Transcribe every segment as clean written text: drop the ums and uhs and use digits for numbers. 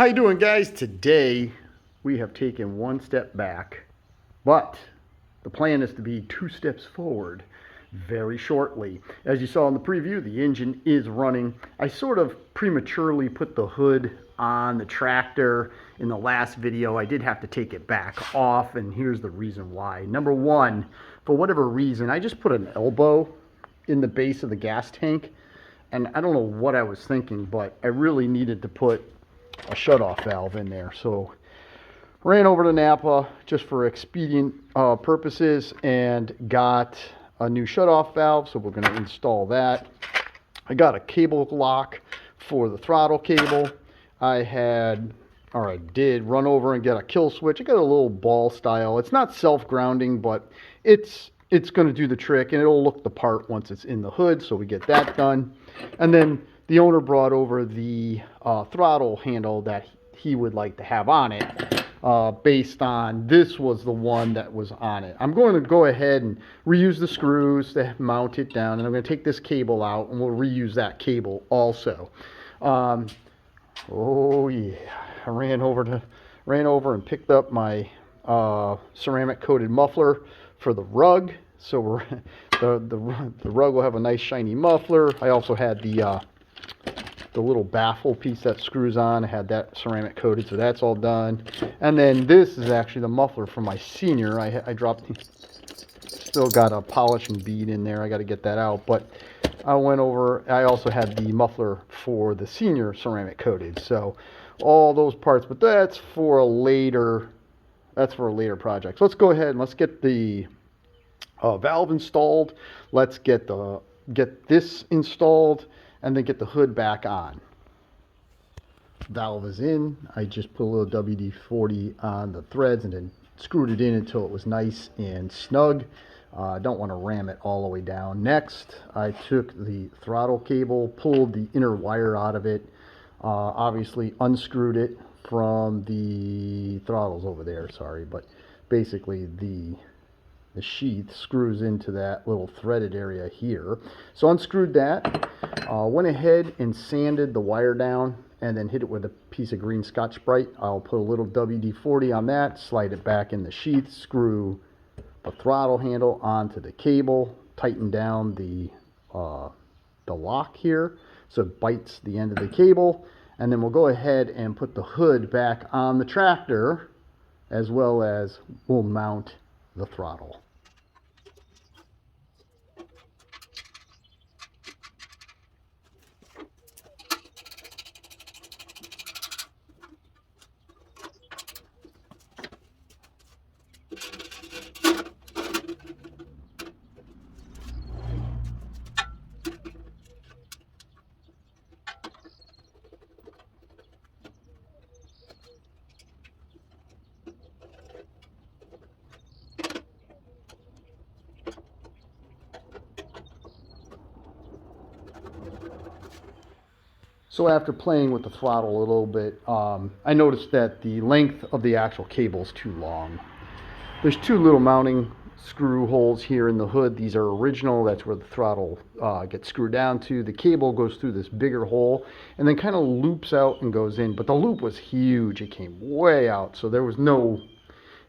How you doing, guys? Today we have taken one step back, but the plan is to be 2 steps forward very shortly. As you saw in the preview, the engine is running. I sort of prematurely put the hood on the tractor in the last video. I did have to take it back off, and here's the reason why. Number one, for whatever reason, I just put an elbow in the base of the gas tank, and I don't know what I was thinking, but I really needed to put a shut-off valve in there. So ran over to Napa just for expedient purposes and got a new shut-off valve, so we're going to install that. I got a cable lock for the throttle cable. I did run over and get a kill switch. I got a little ball style. It's not self-grounding, but it's going to do the trick, and it'll look the part once it's in the hood, so we get that done. And then the owner brought over the throttle handle that he would like to have on it, based on this was the one that was on it. I'm going to go ahead and reuse the screws to mount it down, and I'm going to take this cable out and we'll reuse that cable also. Oh yeah, I ran over and picked up my ceramic coated muffler for the rug. So the rug will have a nice shiny muffler. I also had the little baffle piece that screws on. I had that ceramic coated, so that's all done. And then this is actually the muffler for my Senior. I dropped, still got a polishing bead in there. I got to get that out. But I went over, I also had the muffler for the Senior ceramic coated. So all those parts, but that's for a later project. So let's go ahead and let's get the valve installed. Let's get this installed and then get the hood back on. Valve is in. I just put a little WD-40 on the threads and then screwed it in until it was nice and snug. I don't want to ram it all the way down. Next, I took the throttle cable, pulled the inner wire out of it, obviously unscrewed it from the throttles over there, sorry, but basically the sheath screws into that little threaded area here. So unscrewed that, went ahead and sanded the wire down and then hit it with a piece of green Scotch-Brite. I'll put a little WD-40 on that, slide it back in the sheath, screw the throttle handle onto the cable, tighten down the lock here so it bites the end of the cable, and then we'll go ahead and put the hood back on the tractor, as well as we'll mount the throttle. So after playing with the throttle a little bit, I noticed that the length of the actual cable is too long. There's 2 little mounting screw holes here in the hood. These are original. That's where the throttle gets screwed down to. The cable goes through this bigger hole and then kind of loops out and goes in. But the loop was huge. It came way out. So there was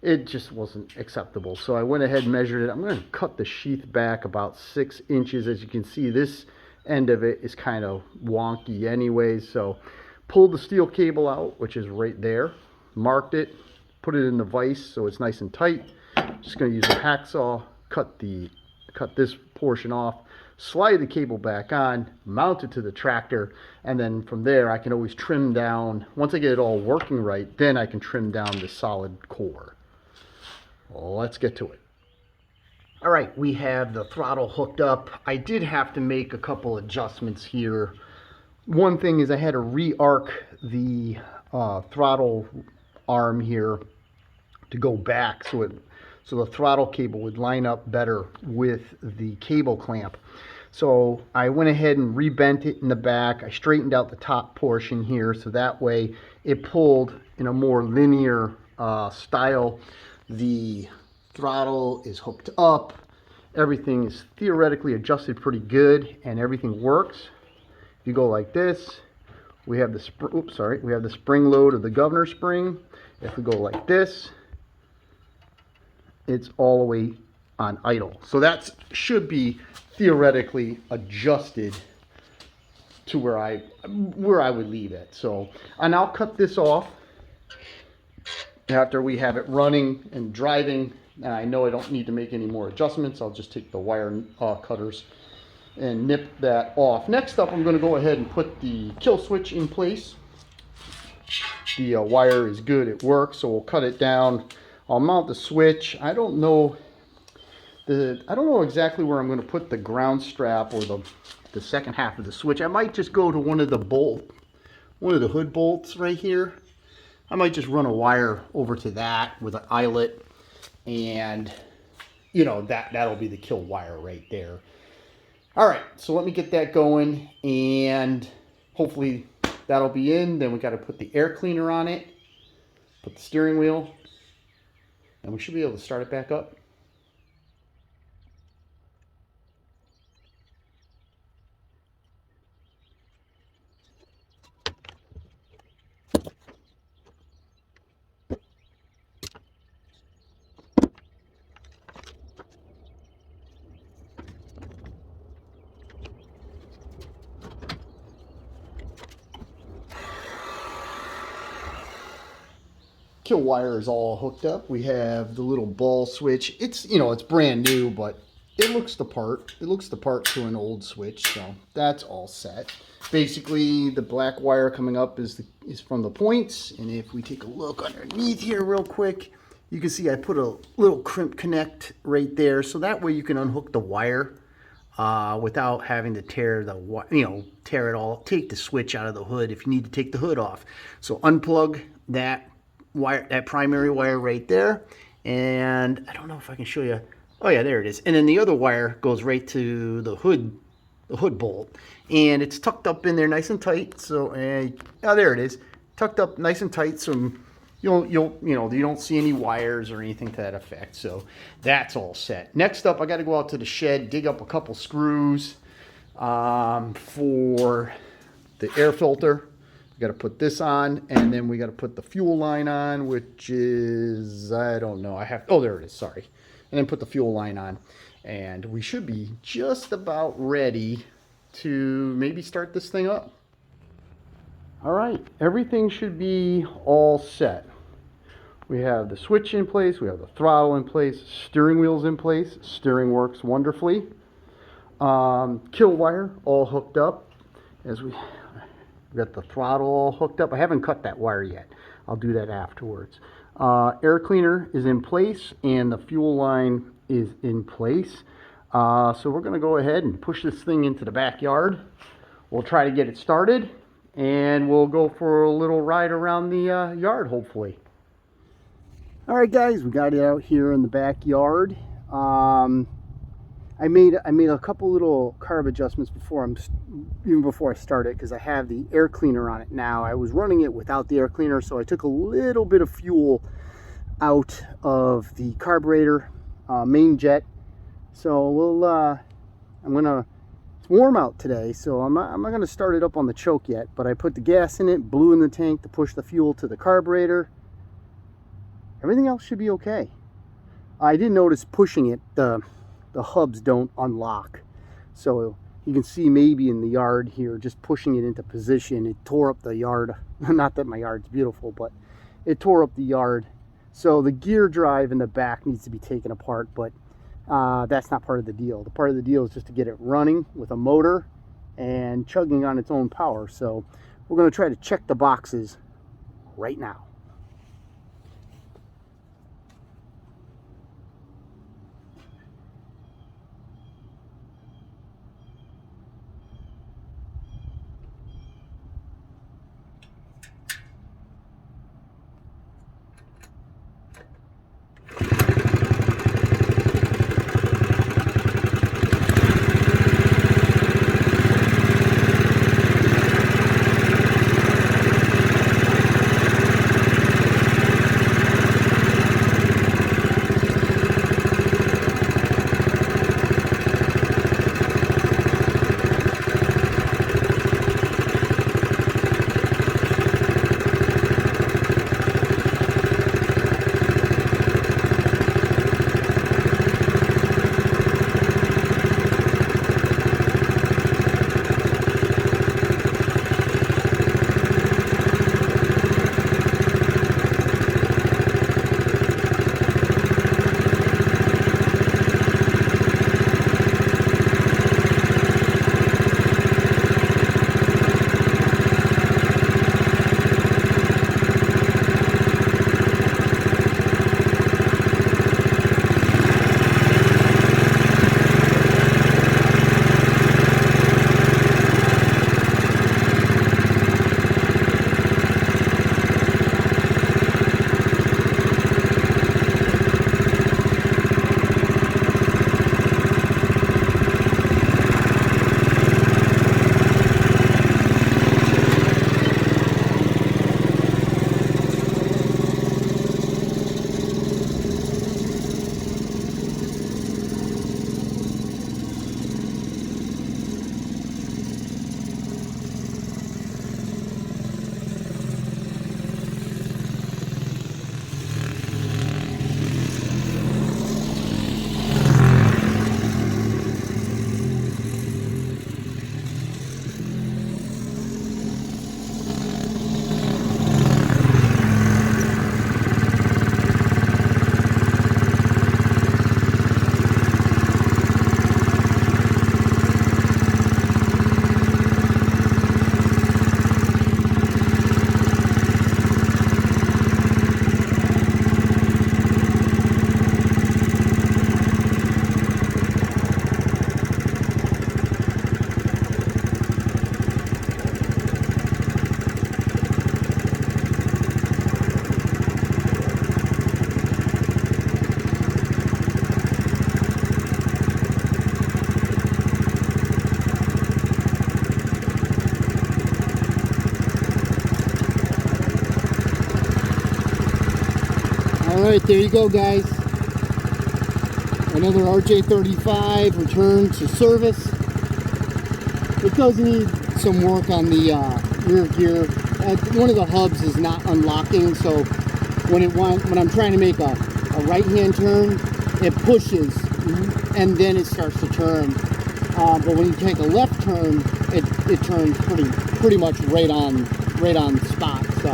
it just wasn't acceptable. So I went ahead and measured it. I'm going to cut the sheath back about 6 inches. As you can see, this end of it is kind of wonky anyways, so pulled the steel cable out, which is right there, marked it, put it in the vise so it's nice and tight. Just going to use a hacksaw, cut this portion off, slide the cable back on, mount it to the tractor, and then from there I can always trim down. Once I get it all working right, then I can trim down the solid core. Well, let's get to it. All right, we have the throttle hooked up. I did have to make a couple adjustments here. One thing is I had to re-arc the throttle arm here to go back so the throttle cable would line up better with the cable clamp. So I went ahead and rebent it in the back. I straightened out the top portion here so that way it pulled in a more linear style. The throttle is hooked up. Everything is theoretically adjusted pretty good and everything works. You go like this, We have the we have the spring load of the governor spring. If we go like this, it's all the way on idle. So that should be theoretically adjusted to where I would leave it. So, and I'll cut this off after we have it running and driving. And I know I don't need to make any more adjustments. I'll just take the wire cutters and nip that off. Next up, I'm going to go ahead and put the kill switch in place. The wire is good, it works, so we'll cut it down. I'll mount the switch. I don't know exactly where I'm going to put the ground strap or the second half of the switch. I might just go to one of the hood bolts right here. I might just run a wire over to that with an eyelet, and you know, that'll be the kill wire right there. All right, so let me get that going, and hopefully that'll be in. Then we got to put the air cleaner on it, put the steering wheel, and we should be able to start it back up. Kill wire is all hooked up. We have the little ball switch. It's, you know, it's brand new, but it looks the part. It looks the part to an old switch, so that's all set. Basically, the black wire coming up is from the points, and if we take a look underneath here real quick, you can see I put a little crimp connect right there, so that way you can unhook the wire without having to tear tear it all, take the switch out of the hood if you need to take the hood off. So unplug that wire, that primary wire right there, and I don't know if I can show you. Oh yeah, there it is. And then the other wire goes right to the hood bolt, and it's tucked up in there nice and tight. So oh, there it is, tucked up nice and tight. So you don't see any wires or anything to that effect. So that's all set. Next up, I got to go out to the shed, dig up a couple screws for the air filter. Got to put this on, and then we got to put the fuel line on, which is, I don't know, oh, there it is, sorry. And then put the fuel line on, and we should be just about ready to maybe start this thing up. All right, everything should be all set. We have the switch in place, we have the throttle in place, steering wheel's in place, steering works wonderfully. Kill wire all hooked up. We got the throttle all hooked up. I haven't cut that wire yet. I'll do that afterwards. Air cleaner is in place, and the fuel line is in place. So we're going to go ahead and push this thing into the backyard. We'll try to get it started, and we'll go for a little ride around the yard, hopefully. All right, guys, we got it out here in the backyard. I made a couple little carb adjustments even before I started, because I have the air cleaner on it now. I was running it without the air cleaner, so I took a little bit of fuel out of the carburetor, main jet. So it's warm out today, so I'm not gonna start it up on the choke yet, but I put the gas in it, blew in the tank to push the fuel to the carburetor. Everything else should be okay. I did notice pushing it, the hubs don't unlock, so you can see maybe in the yard here, just pushing it into position, it tore up the yard. Not that my yard's beautiful, but it tore up the yard. So the gear drive in the back needs to be taken apart, but that's not part of the deal. The part of the deal is just to get it running with a motor and chugging on its own power. So we're going to try to check the boxes right now. Alright, there you go, guys. Another RJ35 returned to service. It does need some work on the rear gear. One of the hubs is not unlocking, so when I'm trying to make a right-hand turn, it pushes and then it starts to turn. But when you take a left turn, it turns pretty much right on the spot. So,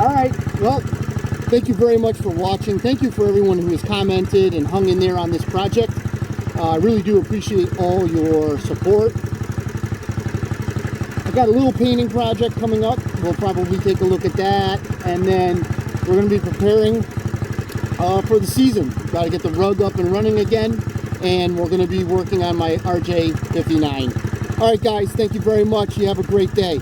all right, well, thank you very much for watching. Thank you for everyone who has commented and hung in there on this project. I really do appreciate all your support. I've got a little painting project coming up. We'll probably take a look at that, and then we're going to be preparing for the season. Got to get the rug up and running again, and we're going to be working on my RJ39. All right, guys, thank you very much. You have a great day.